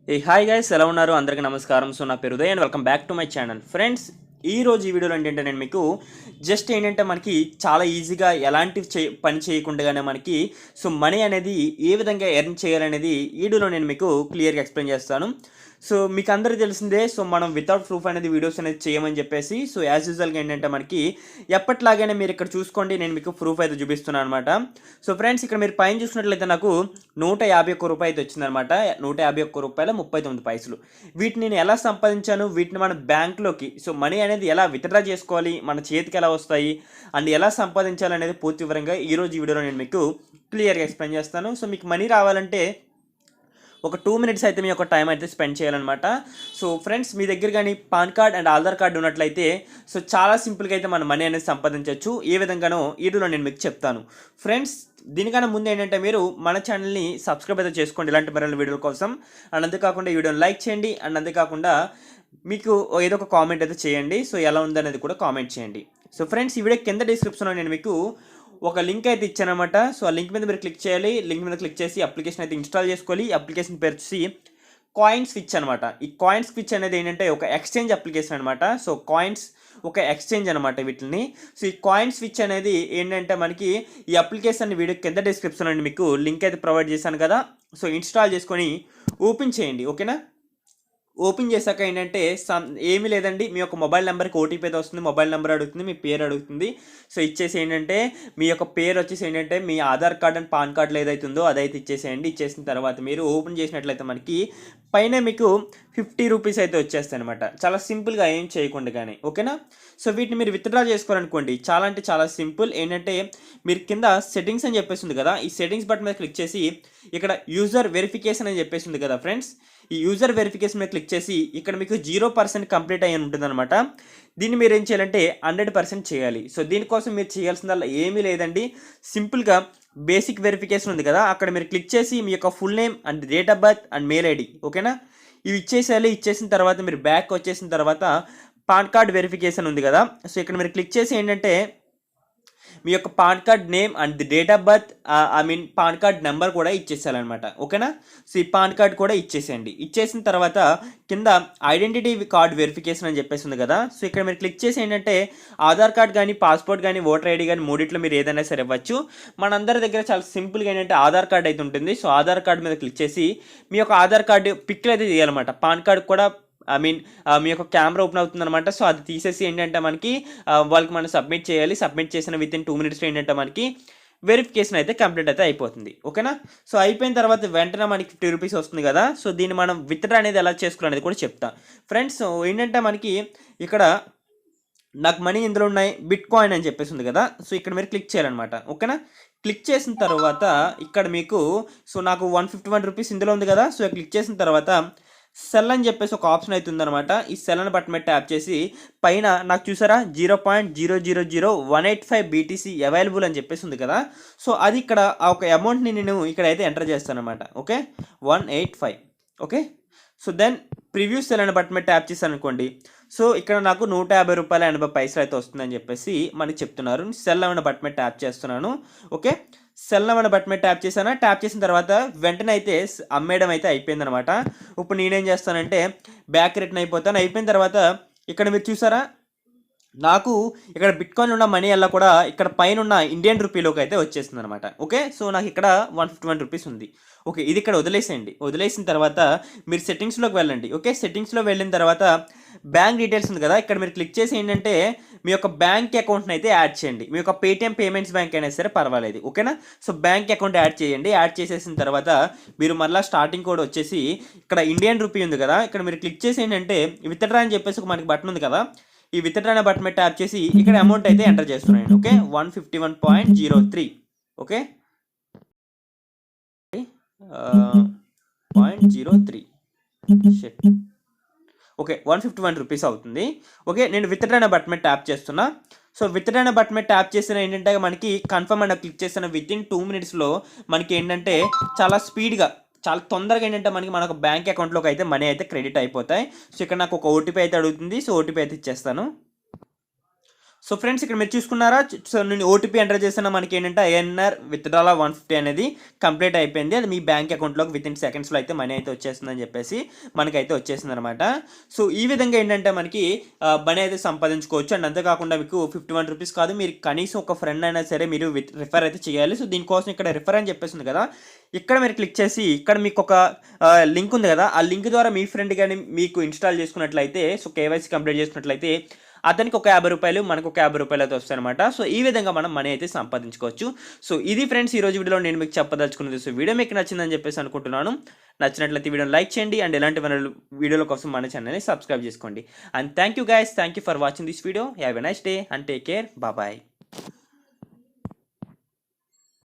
ఏ hi guys, ఎలా ఉన్నారు? అందరికీ నమస్కారం. సో నా పేరు Uday and welcome back to my channel. Friends, ఈ రోజు ఈ వీడియోలో ఏంటంటే నేను మీకు జస్ట్ ఏంటంటే మనకి చాలా ఈజీగా ఎలాంటి పని చేయకుండానే మనకి మనీ అనేది ఏ విధంగా ఎర్న్ చేయాలనేది ఈ వీడియోలో నేను మీకు క్లియర్గా ఎక్స్ప్లెయిన్ చేస్తాను. సో మీకు అందరికీ తెలిసిందే, మనం వితౌట్ ప్రూఫ్ అనేది వీడియోస్ అనేది చేయమని చెప్పేసి యాజ్ యూజువల్గా ఏంటంటే మనకి ఎప్పట్లాగానే మీరు ఇక్కడ చూసుకోండి, నేను మీకు ప్రూఫ్ అయితే చూపిస్తున్నాను అనమాట. సో ఫ్రెండ్స్, ఇక్కడ మీరు పైన చూసినట్లయితే నాకు 151 రూపాయి అయితే వచ్చిందనమాట. 151 రూపాయల 39 పైసలు. వీటిని నేను ఎలా సంపాదించాను, వీటిని మన బ్యాంక్లోకి మనీ అనేది ఎలా విత్డ్రా చేసుకోవాలి, మన చేతికి ఎలా వస్తాయి అండ్ ఎలా సంపాదించాలి అనేది పూర్తి వివరంగా ఈరోజు ఈ వీడియోలో నేను మీకు క్లియర్గా ఎక్స్ప్లెయిన్ చేస్తాను. సో మీకు మనీ రావాలంటే ఒక 2 మినిట్స్ అయితే మీ యొక్క టైం అయితే స్పెండ్ చేయాలన్నమాట. సో ఫ్రెండ్స్, మీ దగ్గర కానీ pan card and Aadhaar card ఉన్నట్లయితే చాలా సింపుల్గా అయితే మన మనీ అనేది సంపాదించవచ్చు. ఏ విధంగానో ఈ వీడియోలో నేను మీకు చెప్తాను. ఫ్రెండ్స్, దీనికన్నా ముందు ఏంటంటే మీరు మన ఛానల్ని సబ్స్క్రైబ్ అయితే చేసుకోండి ఇలాంటి మరిన్ని వీడియోల కోసం. అండ్ అంతేకాకుండా ఈ వీడియోని లైక్ చేయండి. అండ్ అంతేకాకుండా మీకు ఏదో ఒక కామెంట్ అయితే చేయండి. సో ఎలా ఉందనేది కూడా కామెంట్ చేయండి. సో ఫ్రెండ్స్, ఈ వీడియో కింద డిస్క్రిప్షన్లో నేను మీకు ఒక లింక్ అయితే ఇచ్చానమాట. సో ఆ లింక్ మీద మీరు క్లిక్ చేయాలి. లింక్ మీద క్లిక్ చేసి అప్లికేషన్ అయితే ఇన్స్టాల్ చేసుకోవాలి. అప్లికేషన్ పేరు వచ్చి కాయిన్ స్విచ్ అనమాట. ఈ కాయిన్ స్విచ్ అనేది ఏంటంటే ఒక ఎక్స్చేంజ్ అప్లికేషన్ అనమాట. సో కాయిన్స్ ఒక ఎక్స్చేంజ్ అనమాట వీటిని. సో ఈ కాయిన్ స్విచ్ అనేది ఏంటంటే మనకి ఈ అప్లికేషన్ వీడియో కింద డిస్క్రిప్షన్ అండి మీకు లింక్ అయితే ప్రొవైడ్ చేశాను కదా. సో ఇన్స్టాల్ చేసుకొని ఓపెన్ చేయండి. ఓకేనా? ఓపెన్ చేశాక ఏంటంటే ఏమీ లేదండి, మీ యొక్క మొబైల్ నెంబర్కి ఓటీపీ అయితే వస్తుంది. మొబైల్ నెంబర్ అడుగుతుంది, మీ పేరు అడుగుతుంది. సో ఇచ్చేసి ఏంటంటే మీ యొక్క పేరు వచ్చేసి ఏంటంటే మీ ఆధార్ కార్డ్ అండ్ పాన్ కార్డులో ఏదైతే ఉందో అదైతే ఇచ్చేసేయండి. ఇచ్చేసిన తర్వాత మీరు ఓపెన్ చేసినట్లయితే మనకి పైన మీకు 50 రూపీస్ అయితే వచ్చేస్తాయి అనమాట. చాలా సింపుల్గా ఏం చేయకుండా కానీ. ఓకేనా? సో వీటిని మీరు విత్డ్రా చేసుకోవాలనుకోండి, చాలా అంటే చాలా సింపుల్. ఏంటంటే మీరు కింద సెట్టింగ్స్ అని చెప్పేసి ఉంది కదా, ఈ సెట్టింగ్స్ బటన్ మీద క్లిక్ చేసి ఇక్కడ యూజర్ వెరిఫికేషన్ అని చెప్పేసి ఉంది కదా ఫ్రెండ్స్, ఈ యూజర్ వెరిఫికేషన్ మీద క్లిక్ చేసి ఇక్కడ మీకు 0% కంప్లీట్ అయ్యి ఉంటుందన్నమాట. దీన్ని మీరు ఏం చేయాలంటే 100% చేయాలి. సో దీనికోసం మీరు చేయాల్సిందల్లా ఏమీ లేదండి, సింపుల్గా బేసిక్ వెరిఫికేషన్ ఉంది కదా, అక్కడ మీరు క్లిక్ చేసి మీ యొక్క full name and date of birth and mail ID, ఓకేనా, ఇవి ఇచ్చేసేయాలి. ఇచ్చేసిన తర్వాత మీరు బ్యాక్ వచ్చేసిన తర్వాత పాన్ కార్డ్ వెరిఫికేషన్ ఉంది కదా, సో ఇక్కడ మీరు క్లిక్ చేసి ఏంటంటే మీ యొక్క pan card name and the date of birth pan card number కూడా ఇచ్చేసేయాలన్నమాట. ఓకేనా? సో ఈ పాన్ కార్డ్ కూడా ఇచ్చేసేయండి. ఇచ్చేసిన తర్వాత కింద ఐడెంటిటీ కార్డ్ వెరిఫికేషన్ అని చెప్పేసి ఉంది కదా, సో ఇక్కడ మీరు క్లిక్ చేసి ఏంటంటే ఆధార్ కార్డ్ కానీ పాస్పోర్ట్ కానీ ఓటర్ ఐడి కానీ మూడిట్లో మీరు ఏదైనా సరే ఇవ్వచ్చు. మనందరి దగ్గర చాలా సింపుల్గా ఏంటంటే ఆధార్ కార్డ్ అయితే ఉంటుంది. సో ఆధార్ కార్డ్ మీద క్లిక్ చేసి మీ యొక్క ఆధార్ కార్డు పిక్లు అయితే తీయాలన్నమాట. పాన్ కార్డ్ కూడా మీ యొక్క కెమెరా ఓపెన్ అవుతుంది అనమాట. సో అది తీసేసి ఏంటంటే మనకి వాళ్ళకి మనం సబ్మిట్ చేయాలి. సబ్మిట్ చేసిన విత్ ఇన్ 2 మినిట్స్లో ఏంటంటే మనకి వెరిఫికేషన్ అయితే కంప్లీట్ అయితే అయిపోతుంది. ఓకేనా? సో అయిపోయిన తర్వాత వెంటనే మనకి 50 రూపీస్ వస్తుంది కదా, సో దీన్ని మనం విత్డ్రా అనేది ఎలా చేసుకోవాలనేది కూడా చెప్తా. ఫ్రెండ్స్, ఏంటంటే మనకి ఇక్కడ నాకు మనీ ఇందులో ఉన్నాయి, బిట్ కాయిన్ అని చెప్పేసి ఉంది కదా, సో ఇక్కడ మీరు క్లిక్ చేయాలన్నమాట. ఓకేనా? క్లిక్ చేసిన తర్వాత ఇక్కడ మీకు నాకు 151 రూపీస్ ఇందులో ఉంది కదా, సో క్లిక్ చేసిన తర్వాత సెల్ అని చెప్పేసి ఒక ఆప్షన్ అయితే ఉందన్నమాట. ఈ సెల్ అని బటన్ మీద ట్యాప్ చేసి పైన నాకు చూసారా 0.000185 బీటీసీ అవైలబుల్ అని చెప్పేసి ఉంది కదా, సో అది ఇక్కడ ఆ ఒక అమౌంట్ని నేను ఇక్కడ అయితే ఎంటర్ చేస్తాను అనమాట. Okay, 185. Okay, so then preview sell అనే బటన్ మీద ట్యాప్ చేశాను అనుకోండి, సో ఇక్కడ నాకు 150 రూపాయల 80 పైసలు అయితే వస్తుందని చెప్పేసి మనకి చెప్తున్నారు. సెల్ అనే బటన్ మీద ట్యాప్ చేస్తున్నాను. ఓకే, సెల్ అనే బటన్ మీద ట్యాప్ చేశాను. ట్యాప్ చేసిన తర్వాత వెంటనే అయితే అమ్మేయడం అయితే అయిపోయిందనమాట. ఇప్పుడు నేనేం చేస్తానంటే బ్యాక్ రిటర్న్ అయిపోతాను. అయిపోయిన తర్వాత ఇక్కడ మీరు చూసారా నాకు ఇక్కడ బిట్ కాయిన్ ఉన్న మనీ అలా కూడా ఇక్కడ పైన ఉన్న ఇండియన్ రూపీలోకి అయితే వచ్చేస్తుంది అనమాట. ఓకే, సో నాకు ఇక్కడ 151 రూపీస్ ఉంది. ఓకే, ఇది ఇక్కడ వదిలేసేయండి. వదిలేసిన తర్వాత మీరు సెట్టింగ్స్లోకి వెళ్ళండి. ఓకే, సెట్టింగ్స్లో వెళ్ళిన తర్వాత బ్యాంక్ డీటెయిల్స్ ఉంది కదా, ఇక్కడ మీరు క్లిక్ చేసి ఏంటంటే మీ యొక్క బ్యాంక్ అకౌంట్ని అయితే యాడ్ చేయండి. మీ యొక్క పేటిఎం పేమెంట్స్ బ్యాంక్ అయినా సరే పర్వాలేదు. ఓకేనా? సో బ్యాంక్ అకౌంట్ యాడ్ చేయండి. యాడ్ చేసేసిన తర్వాత మీరు మళ్ళీ స్టార్టింగ్ కోడ్ వచ్చేసి ఇక్కడ ఇండియన్ రూపీ ఉంది కదా, ఇక్కడ మీరు క్లిక్ చేసి ఏంటంటే విత్డ్రా అని చెప్పేసి మనకి బటన్ ఉంది కదా, ఈ విత్డ్రా అనే బటన్ మీద ట్యాప్ చేసి ఇక్కడ అమౌంట్ అయితే ఎంటర్ చేస్తున్నాను. ఓకే, 151.03. ఓకే, 0.03. ఓకే, 151 రూపీస్ అవుతుంది. ఓకే, నేను విత్డ్రా అనే బటన్ మీద ట్యాప్ చేస్తున్నా. సో విత్డ్రా అనే బటన్ మీద ట్యాప్ చేసిన ఏంటంటే మనకి కన్ఫర్మ్ అని క్లిక్ చేసిన విత్ ఇన్ 2 మినిట్స్లో మనకి ఏంటంటే చాలా స్పీడ్గా చాలా తొందరగా ఏంటంటే మనకు బ్యాంక్ అకౌంట్లోకి అయితే మనీ అయితే క్రెడిట్ అయిపోతాయి. సో ఇక్కడ నాకు ఒక ఓటీపీ అయితే అడుగుతుంది. సో ఓటీపీ అయితే ఇచ్చేస్తాను. సో ఫ్రెండ్స్ ఇక్కడ మీరు చూసుకున్నారా, సో నేను ఓటీపీ ఎంటర్ చేసిన మనకి ఏంటంటే ఐఎన్ఆర్ విత్డ్రాల్ 150 అనేది కంప్లీట్ అయిపోయింది. అది మీ బ్యాంక్ అకౌంట్లోకి విత్ ఇన్ సెకండ్స్లో అయితే మనీ అయితే వచ్చేస్తుందని చెప్పేసి మనకైతే వచ్చేసింది అనమాట. సో ఈ విధంగా ఏంటంటే మనకి మనీ అయితే సంపాదించుకోవచ్చు. అండ్ అంతేకాకుండా మీకు 51 రూపీస్ కాదు, మీరు కనీసం ఒక ఫ్రెండ్ అయినా సరే మీరు రిఫర్ అయితే చేయాలి. సో దీనికోసం ఇక్కడ రిఫర్ అని చెప్పేసింది కదా, ఇక్కడ మీరు క్లిక్ చేసి ఇక్కడ మీకు ఒక లింక్ ఉంది కదా, ఆ లింక్ ద్వారా మీ ఫ్రెండ్ కానీ మీకు ఇన్స్టాల్ చేసుకున్నట్లయితే, సో కేవైసీ కంప్లీట్ చేసుకున్నట్లయితే అతనికి ఒక 50 రూపాయలు, మనకు ఒక 50 రూపాయలు అయితే వస్తాయన్నమాట. సో ఈ విధంగా మనం మనీ అయితే సంపాదించుకోవచ్చు. సో ఇది ఫ్రెండ్స్ ఈ రోజు వీడియోలో నేను మీకు చెప్పదలుచుకున్నది. సో వీడియో మీకు నచ్చిందని చెప్పేసి అనుకుంటున్నాను. నచ్చినట్లయితే వీడియోని లైక్ చేయండి అండ్ ఎలాంటి వీడియోల కోసం మన ఛానల్ని సబ్స్క్రైబ్ చేసుకోండి. And thank you guys, thank you for watching this video. Have a nice day and take care. Bye.